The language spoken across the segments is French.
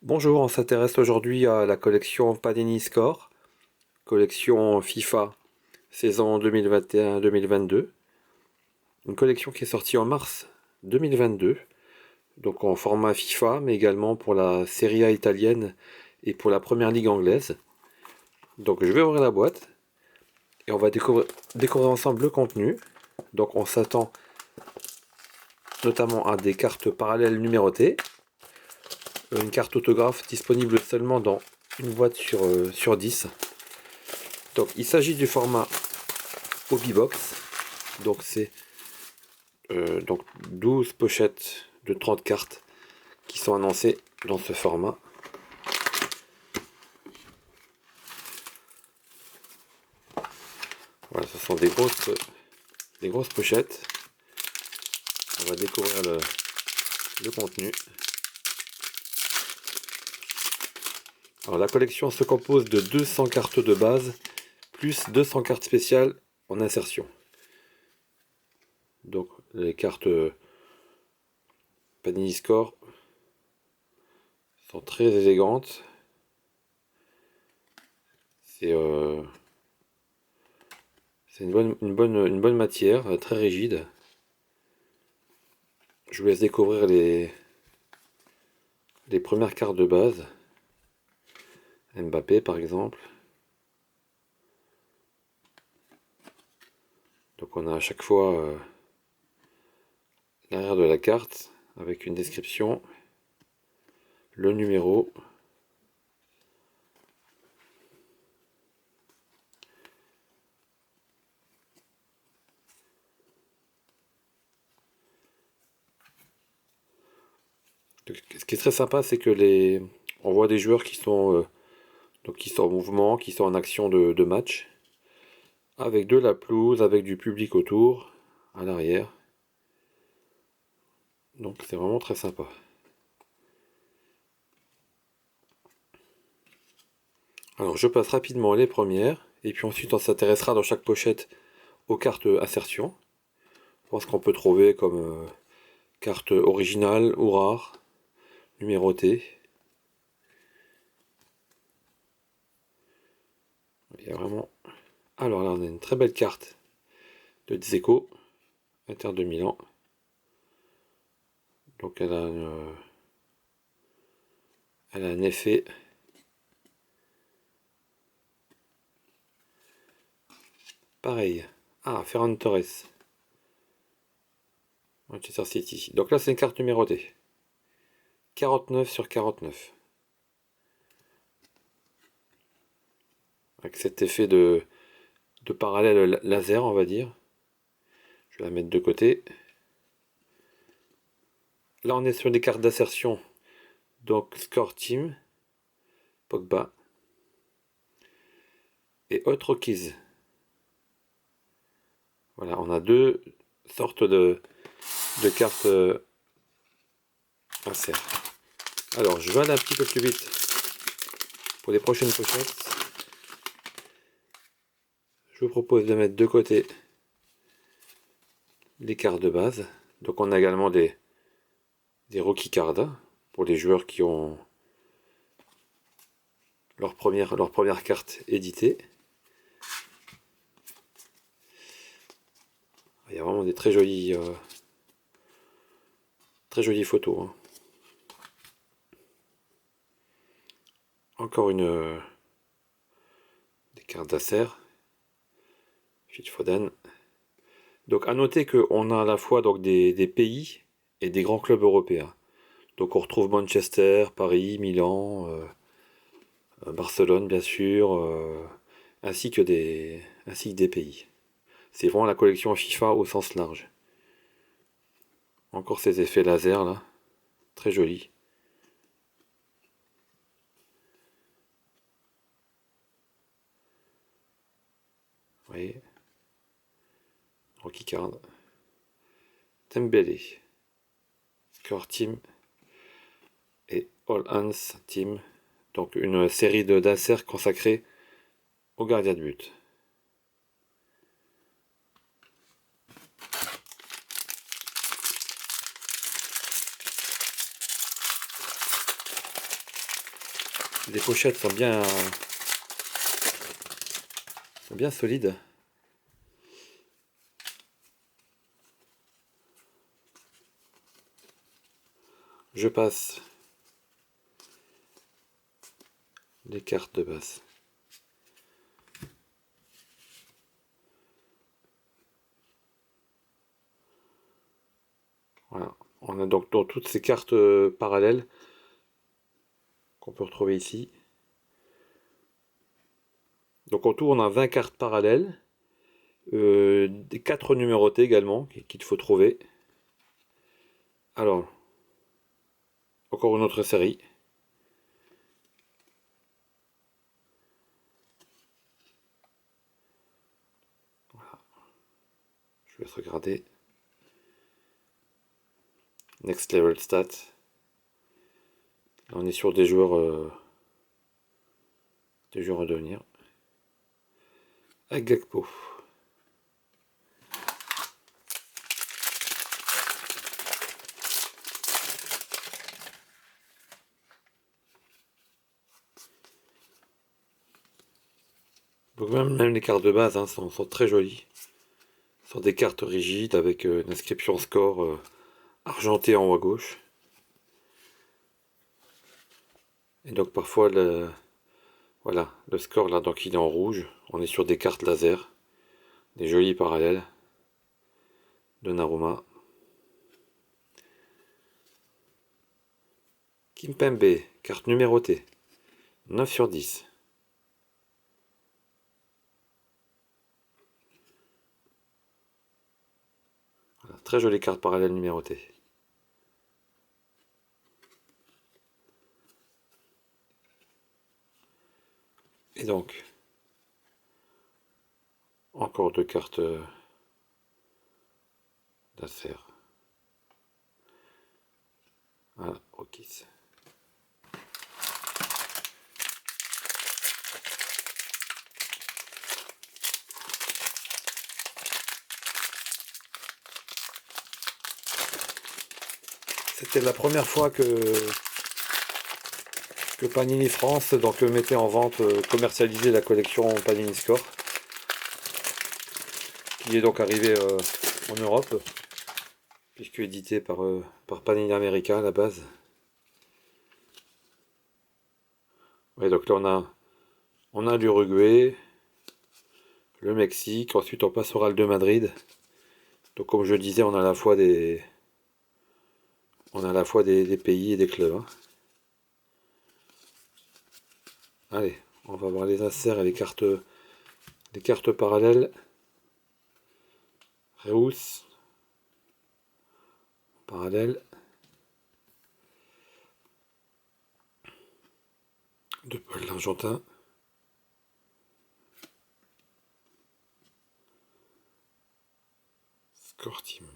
Bonjour, on s'intéresse aujourd'hui à la collection Panini Score, collection FIFA saison 2021-2022. Une collection qui est sortie en mars 2022, donc en format FIFA, mais également pour la Serie A italienne et pour la Première Ligue anglaise. Donc je vais ouvrir la boîte et on va découvrir ensemble le contenu. Donc on s'attend notamment à des cartes parallèles numérotées, une carte autographe disponible seulement dans une boîte sur 10. Donc il s'agit du format Hobby Box. Donc c'est donc 12 pochettes de 30 cartes qui sont annoncées dans ce format. Voilà, ce sont des grosses pochettes. On va découvrir le contenu. Alors la collection se compose de 200 cartes de base plus 200 cartes spéciales en insertion. Donc les cartes Panini Score sont très élégantes. C'est une bonne matière, très rigide. Je vous laisse découvrir les premières cartes de base. Mbappé par exemple. Donc on a à chaque fois l'arrière de la carte avec une description, le numéro. Ce qui est très sympa, c'est que on voit des joueurs qui sont en mouvement, qui sont en action de match, avec de la pelouse, avec du public autour, à l'arrière. Donc c'est vraiment très sympa. Alors je passe rapidement les premières, et puis ensuite on s'intéressera dans chaque pochette aux cartes insertion, voir ce qu'on peut trouver comme carte originale ou rare, numérotée. Il y a vraiment... Alors là on a une très belle carte de Dzeko, Inter de Milan. Donc elle a un effet. Pareil. Ah, Ferran Torres. Manchester City. Donc là, c'est une carte numérotée. 49 sur 49. Avec cet effet de parallèle laser, on va dire. Je vais la mettre de côté. Là, on est sur des cartes d'assertion. Donc, Score Team, Pogba et Hot Rockies. Voilà, on a deux sortes de cartes insert. Alors, je vais aller un petit peu plus vite pour les prochaines pochettes. Je vous propose de mettre de côté les cartes de base. Donc, on a également des rookie cards pour les joueurs qui ont leur première carte éditée. Il y a vraiment des très jolies photos, hein. Encore des cartes d'Acer, Phil Foden. Donc à noter qu'on a à la fois donc des pays et des grands clubs européens. Donc on retrouve Manchester, Paris, Milan, Barcelone bien sûr, ainsi que des pays. C'est vraiment la collection FIFA au sens large. Encore ces effets laser là, très jolis. Vous voyez, Rocky Card, Tembele, Score Team et All Hands Team. Donc une série d'inserts consacrés au gardien de but. Les pochettes sont bien solides. Je passe les cartes de base. Voilà. On a donc dans toutes ces cartes parallèles qu'on peut retrouver ici. Donc en tout, on a 20 cartes parallèles, des 4 numérotées également qu'il faut trouver. Alors, encore une autre série. Voilà. Je vais regarder. Next Level Stats. Là, on est sur des joueurs à devenir. Agakpo. Donc même les cartes de base sont très jolies. Ce sont des cartes rigides avec une inscription score argentée en haut à gauche. Et donc parfois voilà, le score là, donc il est en rouge. On est sur des cartes laser, des jolis parallèles de Naruma. Kimpembe, carte numérotée, 9 sur 10. Voilà, très jolie carte parallèle numérotée. Et donc, encore deux cartes d'Acer. Voilà, ok. C'était la première fois que Panini France donc mettait en vente, commercialisait la collection Panini Score, qui est donc arrivée en Europe, puisque édité par Panini America à la base. Ouais, donc là on a l'Uruguay, le Mexique, ensuite on passe au Real de Madrid. Donc comme je disais, on a à la fois des pays et des clubs. Hein. Allez, on va voir les inserts et les cartes parallèles. Reus, parallèle. De Paul l'Argentin. Score Team.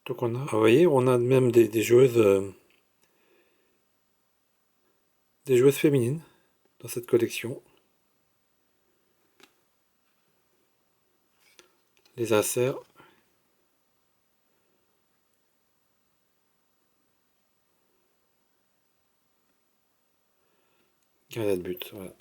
Donc vous voyez, on a même des joueuses féminines dans cette collection. Les inserts. Gardien de but, voilà.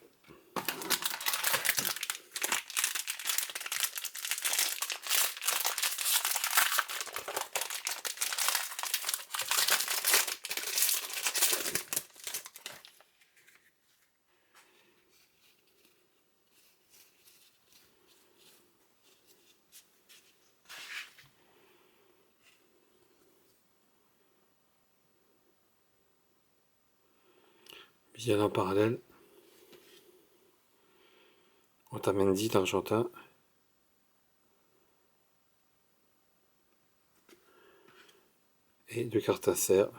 Bien en parallèle. Otamendi l'Argentin. Et 2 cartes insert.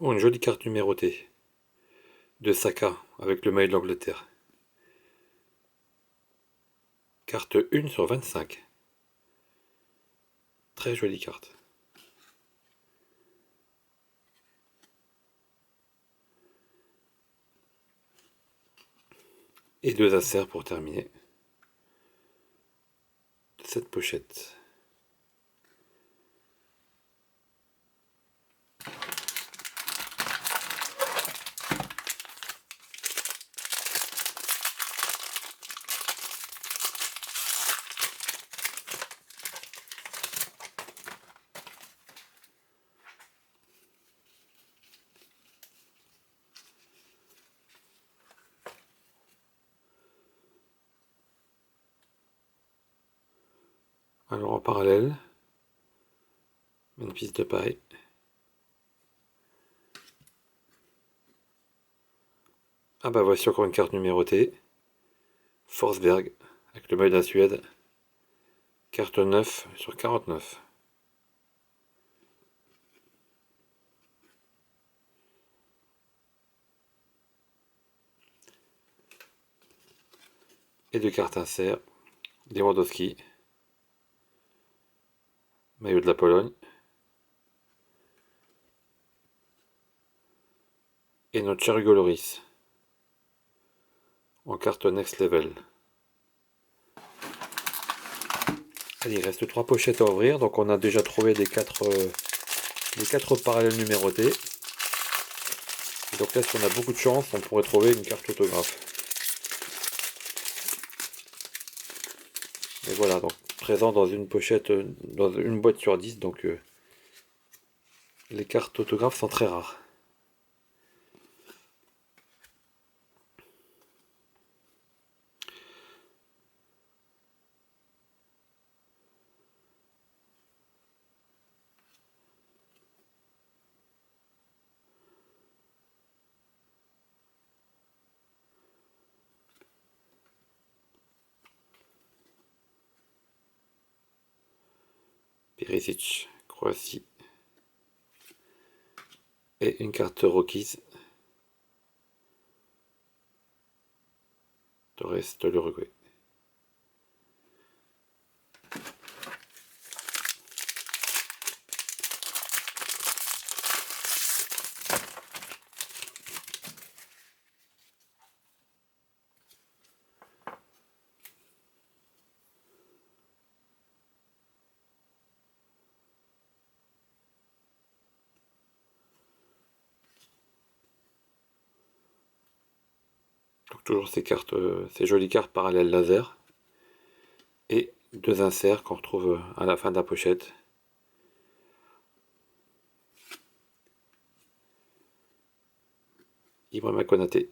Oh, une jolie carte numérotée de Saka avec le maillot de l'Angleterre. Carte 1 sur 25. Très jolie carte. Et 2 inserts pour terminer cette pochette. Alors en parallèle, une piste de paille. Ah bah voici encore une carte numérotée. Forsberg avec le maillot de la Suède. Carte 9 sur 49. Et 2 cartes insert. Lewandowski. Maillot de la Pologne. Et notre cher Hugo Lloris. En carte Next Level. Allez, il reste 3 pochettes à ouvrir. Donc on a déjà trouvé les 4 parallèles numérotés. Et donc là, si on a beaucoup de chance, on pourrait trouver une carte autographe. Et voilà, donc présent dans une pochette, dans une boîte sur 10. Donc les cartes autographes sont très rares. Perisic, Croatie. Et une carte Rockies. Torres de l'Uruguay. Donc toujours ces cartes, ces jolies cartes parallèles laser. Et 2 inserts qu'on retrouve à la fin de la pochette. Ibrahima Konaté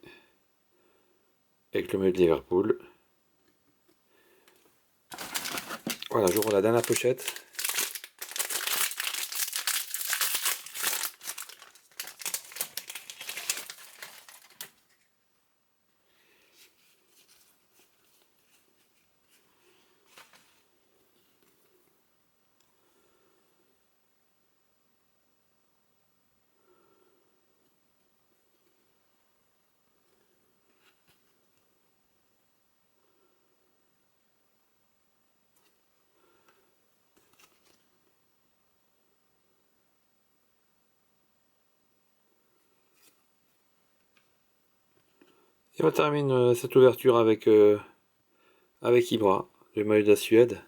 avec le maillot de Liverpool. Voilà, j'ouvre la dernière pochette. Et on termine cette ouverture avec Ibra, le maillot de la Suède.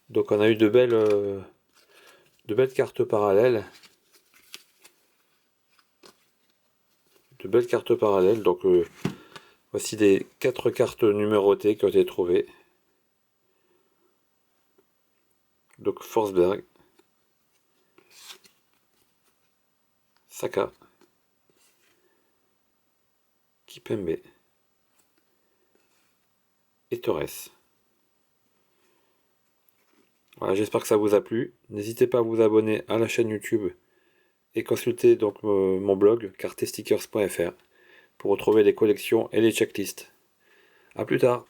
Donc on a eu de belles cartes parallèles. de belles cartes parallèles. Donc voici les 4 cartes numérotées qui ont été trouvées. Donc Forsberg, Saka, Kipembe et Torres. Voilà, j'espère que ça vous a plu. N'hésitez pas à vous abonner à la chaîne YouTube et consulter donc mon blog cartestickers.fr pour retrouver les collections et les checklists. A plus tard.